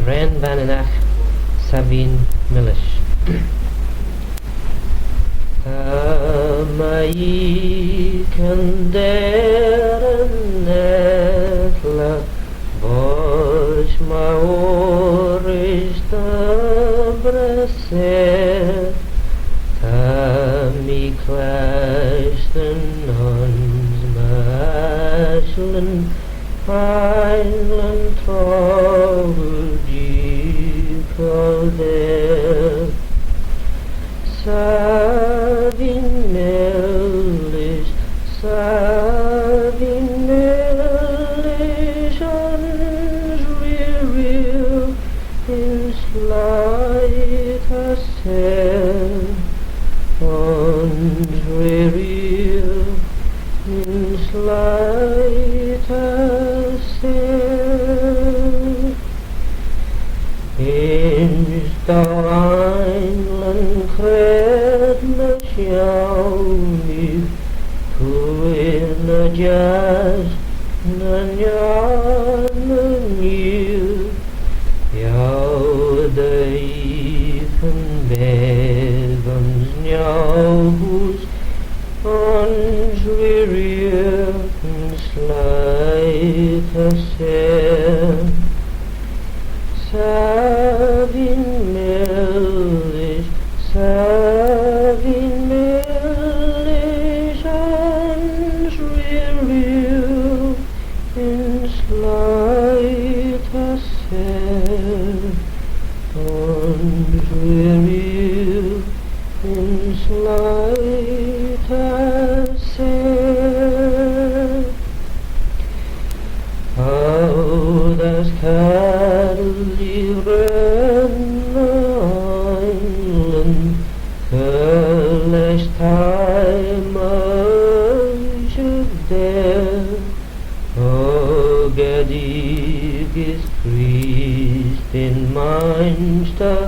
Ren Vanenach Sabine Milish. Mai kanderen netla Bosh maorish tabraset Tami klashten ons mashlen Island Trollji Koder Savin Mellish Ansreal in slight ascent Ansreal in slight ascent In Steinland cred Mashauni Kuina jazz Nanyananil Yaudaithan Begans Nyaus Answirian slight ascent Savin Mellish Ansreal in slight ascent Ansreal in slight ascent How does cattle live island Curlish time of death Oh, Gadig is priest in Munster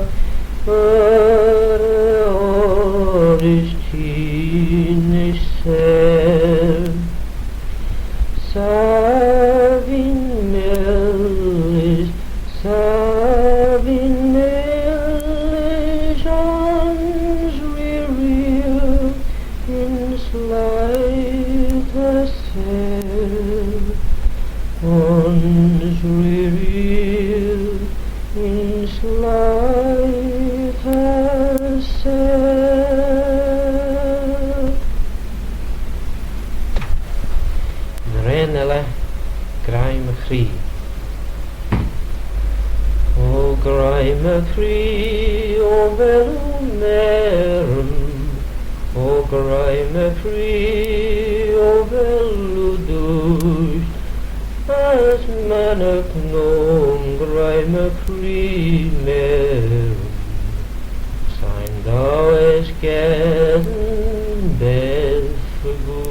Orish Chinish Ser Savin Mellish Ansreal in slight ascent Ansreal in slight ascent Renelle Graime Chree O Graime Chree O Velumerum O Graime Chree O Veludush As Manach Nom Graime Chree Merum Sein thou es Geden Belfagush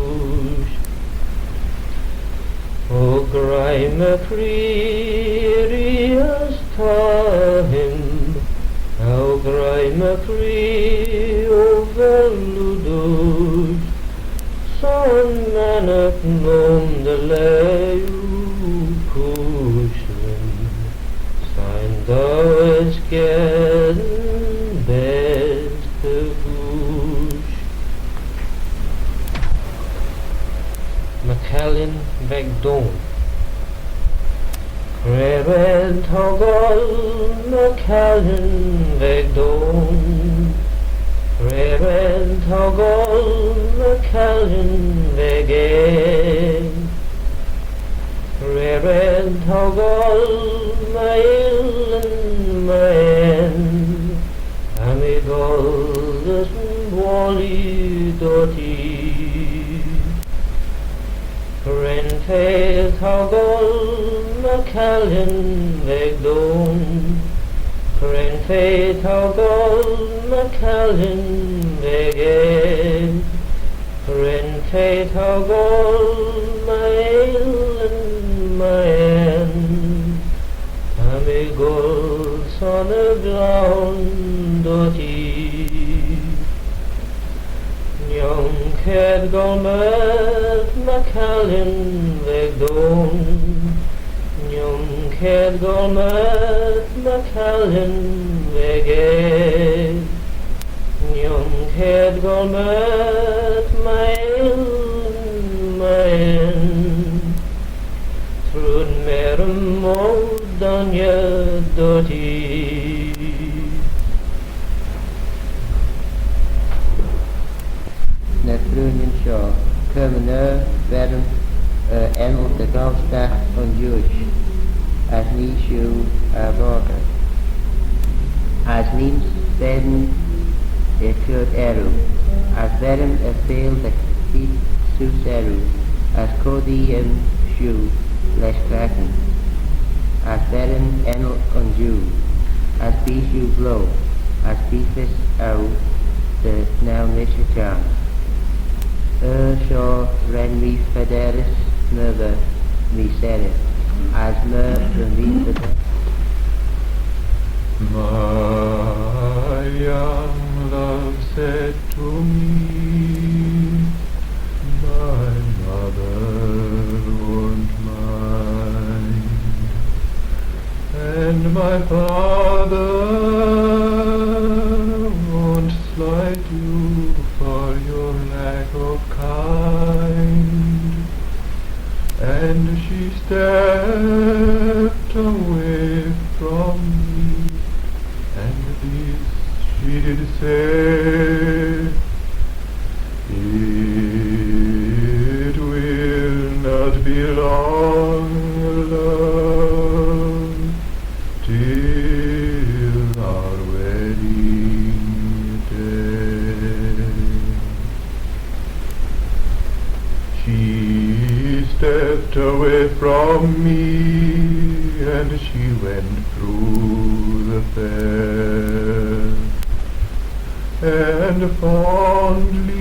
O Graime Chree as Tahim O Graime Chree O Veludush Son Manach Nom de Leu Kushlim Sein thou es Geden Belfagush McCallin Vegdon Creben Togol McCallin Vegdon Creben Togol McCallin Vegen Creben Togol Mailin Maen Amigol Wally Doti Renfe Togol McCallin Vegdon Renfe Togol McCallin Vegen Renfe Togol Mailin Maen Amigol Son of Ground Doti Young Ked Golmet McCallin Vegdon Young Cead Gormat Macallan Veged Young Cead Gormat Mael Maen Trun Merum Moldanya Doti Na Frunin Shaw, Kermener, Verm, Enel de Galstach on Jewish, as Nishu Vorga. As Nims Beden Kurt Eru, as Verm Fail the Feet Sus Eru, as Cody Shu Les Kraken, as Verm Enel on Jew, as Bishu Blow, as Bifis Au, the now Nishachan. Shaw ren mi federis merva mi seris, as mer mi federis. My young love said to me, my mother and mine, and my father won't slight you for your lack of kind. And she stepped away from me, and this she did say, it will not be long, love, till our wedding day. She stepped away from me, and she went through the fair, and fondly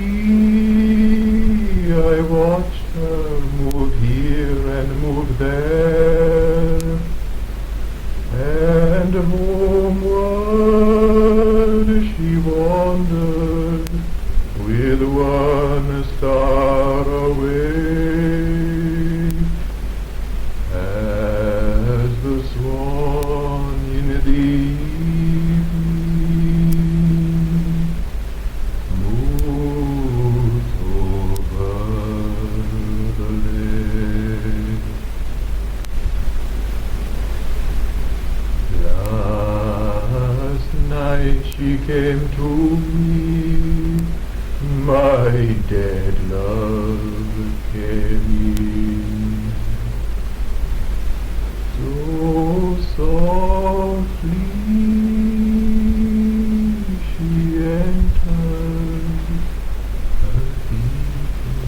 I watched her move here and move there, and homeward she wandered with one star away, as the swan in the evening moves over the lake. Last night she came to me, my dead love came in, so softly she entered, her feet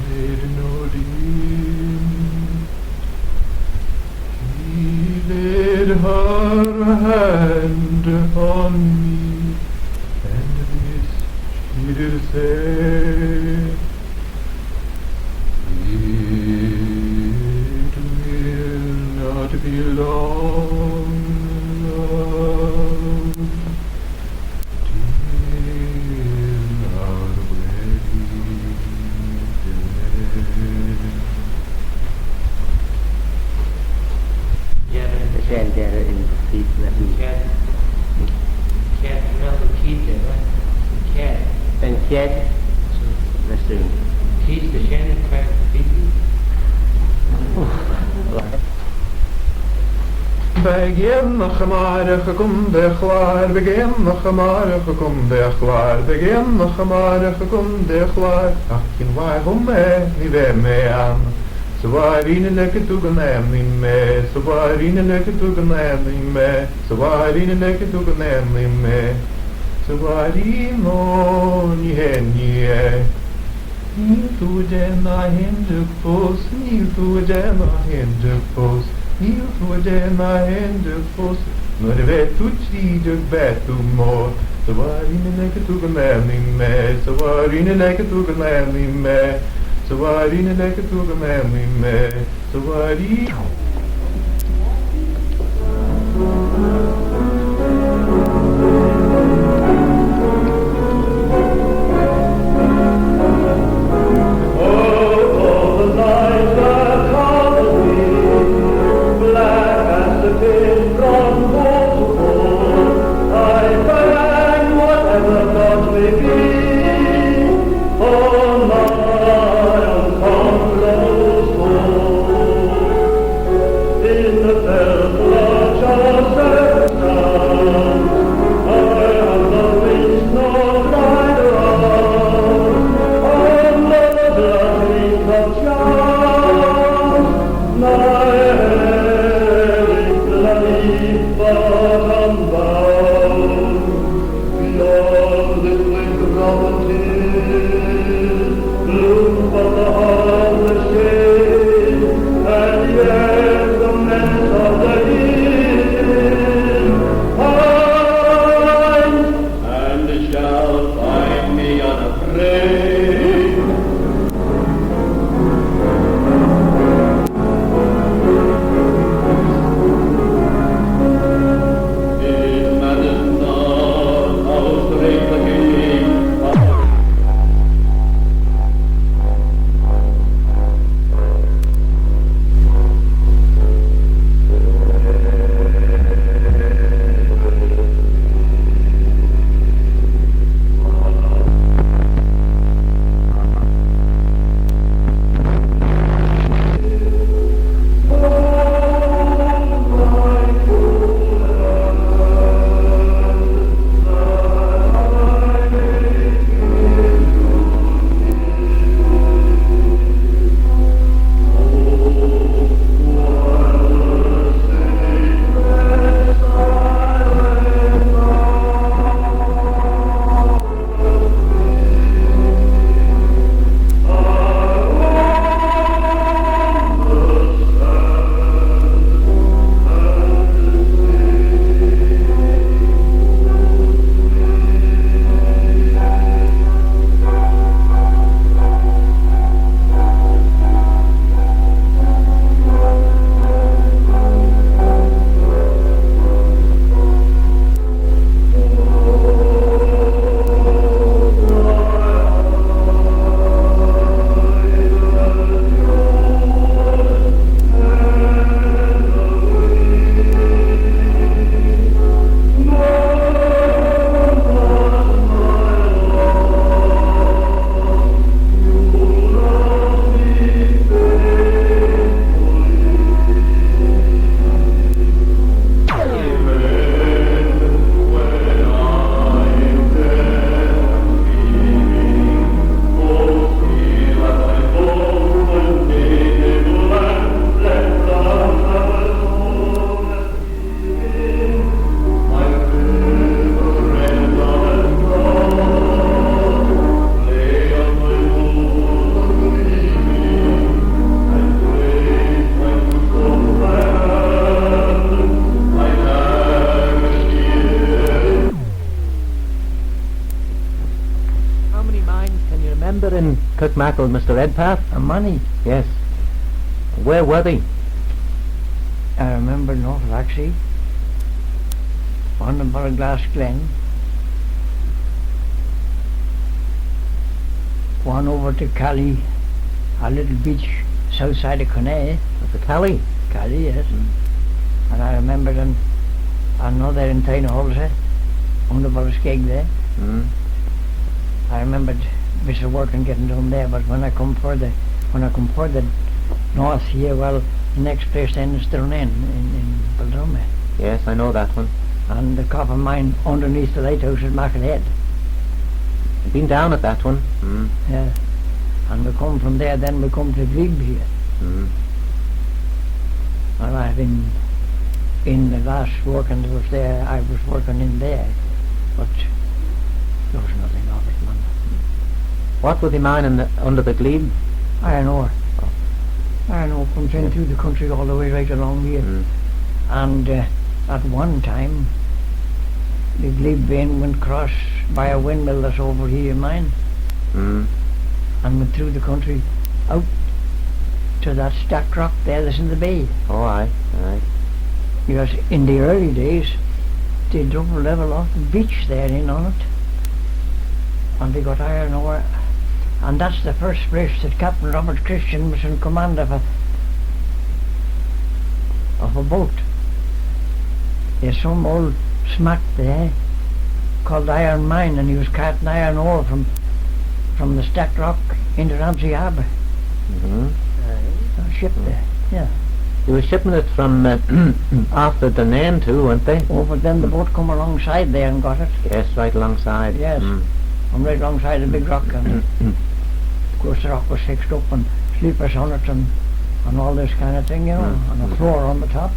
made no din. She laid her hand on me, and this she did say, it will not be long, love, till our wedding day. The Shandara in Feet Lahu. Cead Melon Keith Cead And Ked, Rasoon. Keith the Shannon Crack Phoebe Begin nog maar gekom de klaar, begin nog maar gekom de klaar, begin nog maar gekom de klaar. Ach, waarom niet weer mee aan? Zo waarin een lekker toegeneem niet mee, zo waarin een lekker toegeneem niet mee, zo waarin een lekker toegeneem niet mee, zo waarin nog niet heen niet. Niet toe na hinde poos, niet toe na hinde poos. Heel goed en maar in de bos, maar de wet doet die de bed doen mooi. Zo waarin een lekker toegeneem niet mee, zo waarin een lekker toegeneem niet mee, zo waarin een lekker toegeneem niet mee, zo waarin. the night that comes black as the day. Kirkmackle, Mr. Redpath? And money. Yes. Where were they? I remember North Laxey, one in Glass Glen, one over to Cali, a little beach south side of Connay. The Cali? Cali, yes. And I remember them another in Tyne also, under Skeg there. I remembered Mr. Working getting down there, but when I come further north here, well, the next place then is Dunnan in Baldrome. Yes, I know that one. And the copper mine underneath the lighthouse is Market I've been down at that one. Yeah. And we come from there, then we come to Glebe here. And I've been in the last working that was there, I was working in there, but there was nothing of it, man. What were they mining under the glebe? Iron ore. Iron ore comes in through the country all the way right along here. And at one time, the glebe vein went across by a windmill that's over here, mine, and went through the country out to that stacked rock there that's in the bay. Oh, aye. Because in the early days, they double level off the beach there in on it, and they got iron ore, and that's the first place that Captain Robert Christian was in command of a boat. There's some old smack there called Iron Mine, and he was carting iron ore from the stacked rock into Ramsey Harbour. A ship there, yeah. They were shipping it from off the Dunane too, weren't they? Oh, but then the boat come alongside there and got it. Yes, right alongside. Yes. And right alongside the big rock, and of course the rock was fixed up and sleepers on it and all this kind of thing, you know, and a floor on the top.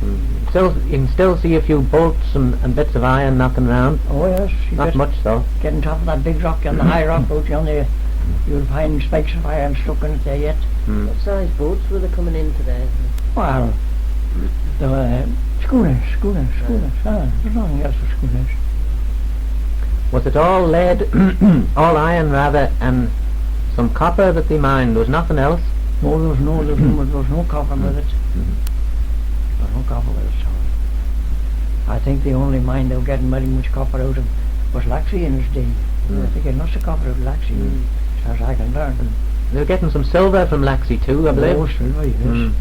Still, you can still see a few bolts and bits of iron knocking around. Oh yes, you Not get, much though. get on top of that big rock and the high rock out yonder, you'll find spikes of iron stuck in it there yet. Mm. What size boats were they coming in today? Well, the schooners. There's nothing else for schooners. Was it all lead, all iron rather, and some copper that they mined? There was nothing else? No, there was no copper with it. There was no copper with it, so I think the only mine they were getting very much copper out of was Laxey in his day. I think they had lots of copper out of Laxey, as far as I can learn. They were getting some silver from Laxey too, I believe. Oh, silver, yes. Mm.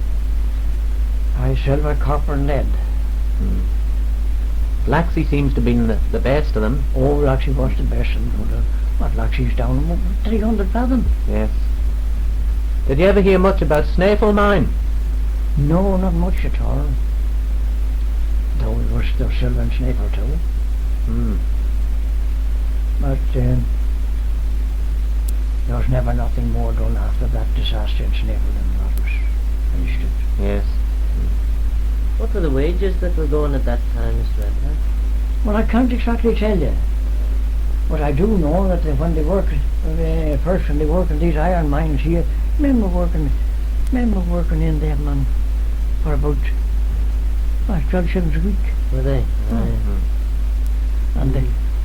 Aye, silver, copper and lead. Laxey seems to be the best of them. Oh, Laxey was the best. What, Laxey's down about 300 fathom. Yes. Did you ever hear much about Snaefell mine? No, not much at all. Though it was still silver and snaffle too. Mm. But there was never nothing more done after that disaster in Snaffle, and that was finished it. Yes. What were the wages that were going at that time, Mr. Redhart? Well, I can't exactly tell you. But I do know that when they work, first when they work in these iron mines here, men were working in them and for about 12 shillings a week. Were they? And they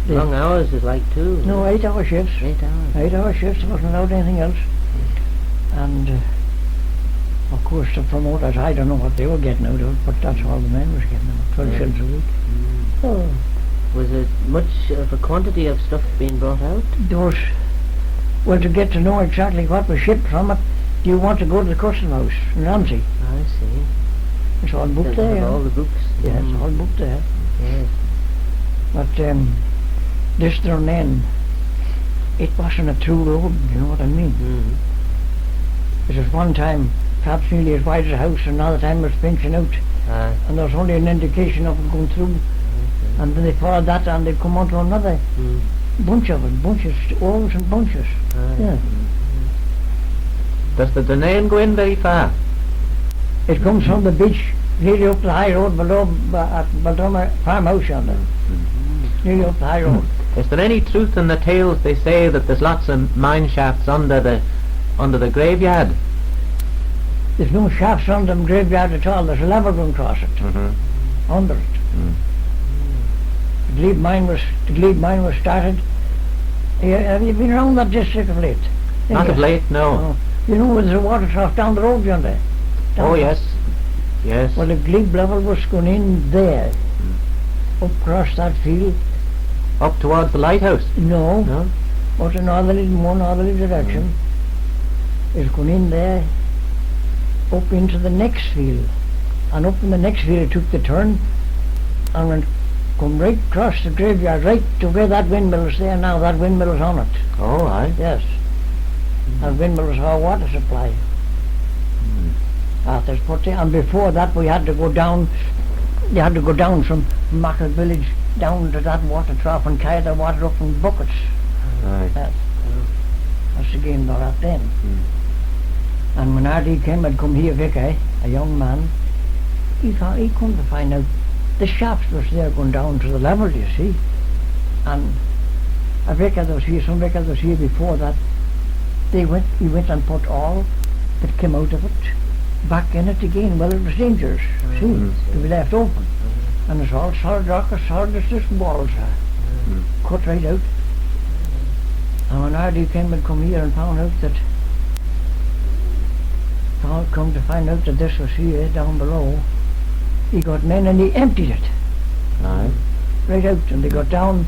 Long hours is like too. no 8-hour shifts. 8 hours. 8-hour shifts, wasn't allowed anything else. And of course the promoters, I don't know what they were getting out of it, but that's all the men was getting out, 12 shillings a week. Oh, Was there much of a quantity of stuff being brought out? those, well, to get to know exactly what was shipped from it, you want to go to the custom house in Ramsey. I see. It's all booked They there. have all the books. Yeah, it's all booked there. Yes. But this Dunane, it wasn't a true road, you know what I mean? Mm. It was one time perhaps nearly as wide as a house, and another time it was pinching out, Aye. and there was only an indication of it going through. And then they followed that and they'd come onto another Mm. bunch of it, bunches, always in bunches. Aye. Yeah. Does the Dunane go in very far? It comes from the beach, nearly up the high road below at Baldummer farmhouse yonder. Nearly up the high road. Is there any truth in the tales they say that there's lots of mine shafts under the graveyard? There's no shafts under the graveyard at all. There's a level going across it, Mm-hmm. under it. The Glebe mine was started. Have you been around that district of late? Not of late, no. No. You know there's a water trough down the road yonder. Oh yes, yes. Well, the Glebe level was going in there, up across that field. Up towards the lighthouse. No, No. but in more northerly direction. It's going in there, up into the next field. And up in the next field it took the turn and went, come right across the graveyard, right to where that windmill is there now. That windmill is on it. Oh, aye. Yes. That windmill was our water supply. After put there. And before that we had to go down, you had to go down from Market Village down to that water trough and carry the water up in buckets. Aye. That's the game they're at then. And when R.D. came, had come here, Vicky, a young man, he come to find out the shafts was there going down to the level, you see. And a vicar that was here, some vicar that was here before that, he went and put all that came out of it back in it again. Well, it was dangerous, see, to be left open. And it's all solid rock, as solid as this walls are, cut right out. And when R.D. came and come here and found out that, come to find out that this was here, down below, he got men and he emptied it Aye. right out, and they got down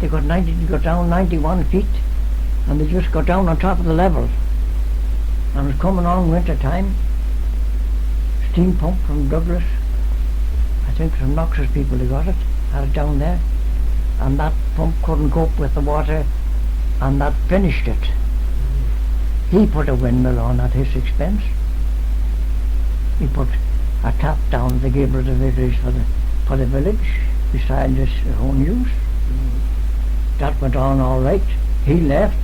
91 feet, and they just got down on top of the level. And it was coming on winter time, steam pump from Douglas, I think from Knox's people they got it, had it down there, and that pump couldn't cope with the water, and that finished it. He put a windmill on at his expense. He put a tap down the gable of the vicarage for the village, besides his own use. That went on all right. He left.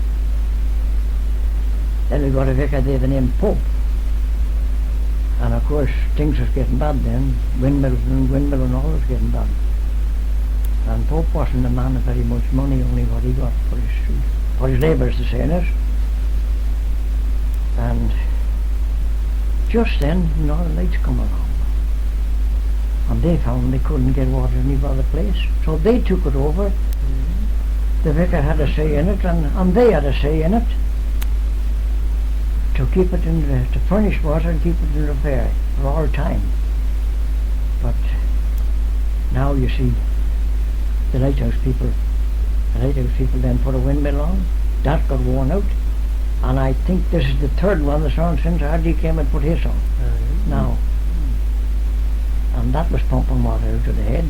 Then we got a vicar there, the name Pope. And of course things was getting bad then. Windmill and all was getting bad. And Pope wasn't a man of very much money, only what he got for his labours, to say it. And just then the Northern Lights come along. And they found they couldn't get water in any other place. So they took it over. The vicar had a say in it, and they had a say in it. To keep it to furnish water and keep it in repair for all time. But now you see the lighthouse people then put a windmill on. That got worn out. And I think this is the third one that's on since Hardy came and put his on. Now. And that was pumping water out of the head.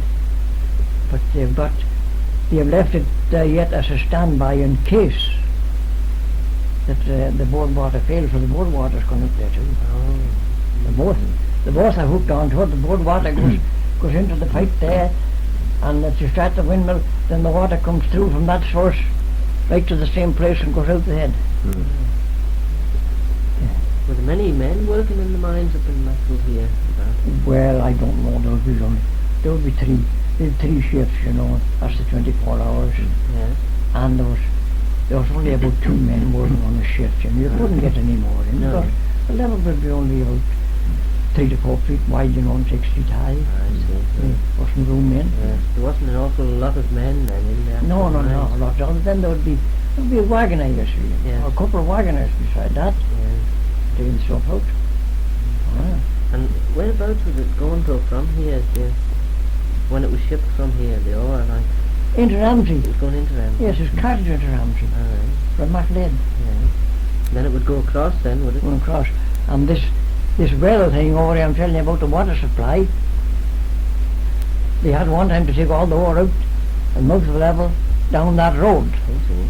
But they've left it yet as a standby in case that the board water fails, so the board water's going up there too. The both are hooked onto it. The board water goes into the pipe there, and if you start the windmill, then the water comes through from that source right to the same place and goes out the head. Were there many men working in the mines up in Maxwell here? Well, I don't know. There would be three shifts, you know. That's the 24 hours. Yes. And there was only about 2 men working on a shift, and you couldn't get any more in. No. Because the level would be only about 3 to 4 feet wide, you know, and 6 feet high. I see. There wasn't room in. Yes. There wasn't an awful lot of men then in there. No, a lot. Then there would be a wagoner, you see, Yes. or a couple of wagoners beside that, Yes. taking stuff out. And whereabouts was it going to from here? When it was shipped from here, the ore, like Into Ramsey. it was going into them. Yes, it's carted into Ramsey Alright. from Macleod. Yeah. Then it would go across then, would it? Going across. And this rail thing over here, I'm telling you about the water supply. They had one time to take all the ore out and move the level down that road. I see.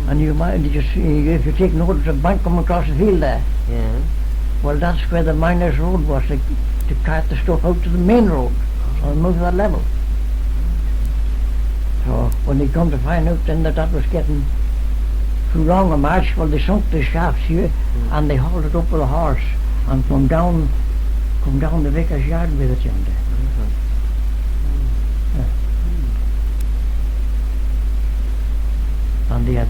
And you might just see, if you take notice of the bank coming across the field there, Yeah. well, that's where the miners' road was, to cart the stuff out to the main road and move that level. So when they come to find out then that was getting too long a march, well, they sunk the shafts here and they hauled it up with a horse and come down the vicar's yard with it yonder. And they had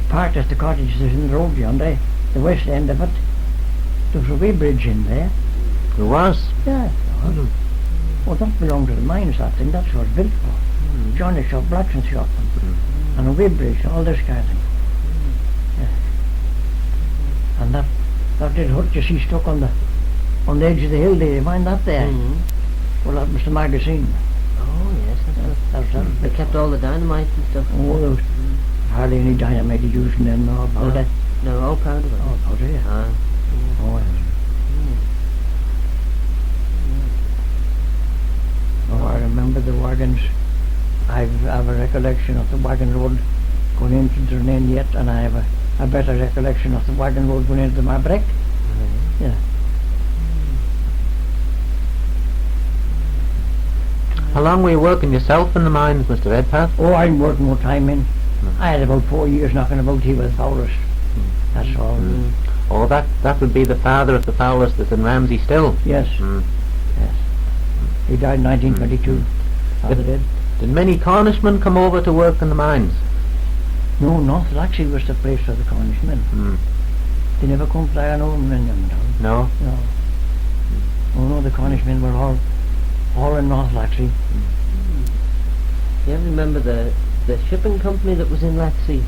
part of the cottages in the road yonder, the west end of it. There was a wee bridge in there. There was. Yeah. Well, that belonged to the mines, that thing. That's what it was built for. Johnny shop, blacksmith shop, and a wee bridge, all this kind of thing. Yeah. And that did hurt, you see, stuck on the edge of the hill there. You find that there? Well, that was the magazine. Oh yes, that's That was They kept all the dynamite and stuff. Oh, there was hardly any dynamite using them, no powder. No, all powder. Oh, powder, yeah. Ah. Oh, yes. Oh, I remember the wagons. I have a recollection of the wagon road going into Durnane yet, and I have a better recollection of the wagon road going into Mabrick. Yeah. How long were you working yourself in the mines, Mr. Redpath? Oh, I didn't work no time in. I had about 4 years knocking about here with the Fowlers. That's all. Oh, that would be the father of the Fowlers that's in Ramsey still. Yes. Yes. He died in 1922. Father did. Did many Cornishmen come over to work in the mines? No, North Laxey was the place for the Cornishmen. They never come flying over in them town. No? No. Oh no, the Cornishmen were all in North Laxey. You ever remember the shipping company that was in Laxey?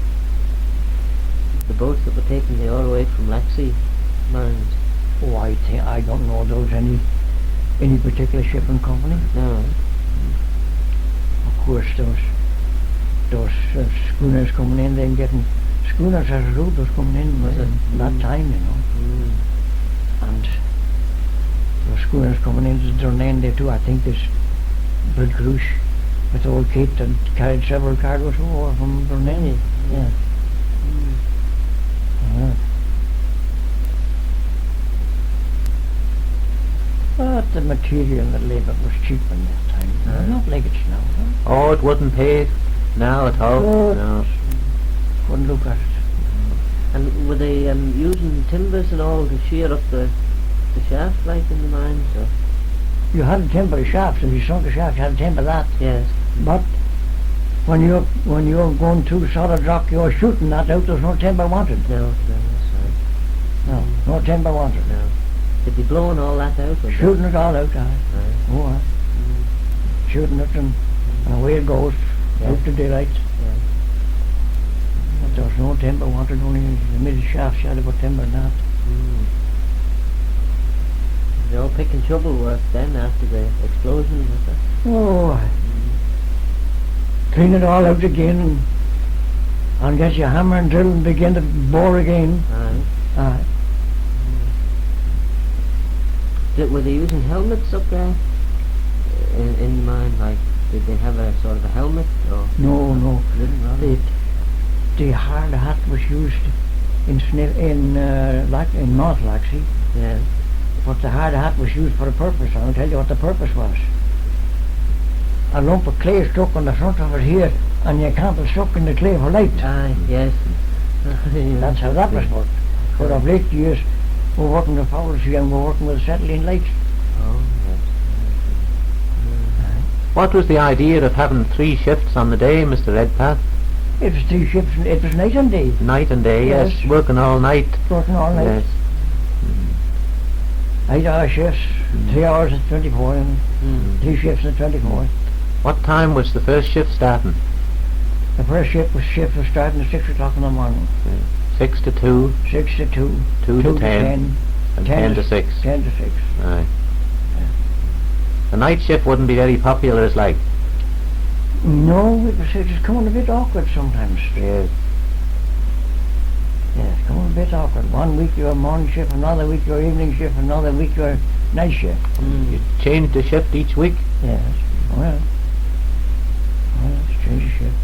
The boats that were taking the ore away from Laxey mines? Oh, I don't know there was any particular shipping company. No. Of course, those schooners coming in, then getting schooners as a rule was coming in that time, you know. And those schooners coming into Durnane there too. I think this Bill Cruise with old Kate that carried several cargoes over from Durnane. Yeah. But the material and the labour was cheap in that time. Aye. Not like it's now. Huh? Oh, it wouldn't pay now at all. No. No. Couldn't look at it. And were they using timbers and all to shear up the shaft like in the mines? Or? You had to timber the shafts. If you sunk a shaft, you had to timber that. Yes. But when you're going through solid rock, you're shooting that out. There's no timber wanted. No, that's right. No timber wanted. No. They'd be blowing all that out. would they? Shooting it all out. Aye. Aye. Oh, aye. Shooting it and away it goes Yeah. out to daylight. Yeah. But there was no timber wanted. Only in the middle shaft, you had to put timber in that. Mm. They all pick and shovel work then after the explosion, was it? Oh, aye. Clean it all out again and get your hammer and drill and begin to bore again. Aye. Aye. Were they using helmets up there in the mine? Like, did they have a sort of a helmet? Or No. didn't really? The hard hat was used in North Laxey, Yeah. but the hard hat was used for a purpose. I'll tell you what the purpose was. A lump of clay stuck on the front of it here, and your candle stuck in the clay for light. Aye. Yes. That's how that was worked. For of late years, we're working with Fowlsy and we're working with acetylene lights. Oh, yes. What was the idea of having 3 shifts on the day, Mr. Redpath? It was 3 shifts, and it was night and day, Night and day, yes. Yes. Working all night. working all night. Yes. 8-hour shifts, 3 hours at 24, and Mm. 3 shifts at 24. What time was the first shift starting? The first shift was starting at 6 o'clock in the morning. 6 to 2, 6 to 2, 2 to 10, and 10 to 6. 10 to 6. Aye. The night shift wouldn't be very popular as like. No, it was coming a bit awkward sometimes. Yes. Yeah, it's coming a bit awkward. 1 week you're morning shift, another week you're evening shift, another week you're night shift. Mm. You change the shift each week? Yes. Well, it's change the shift.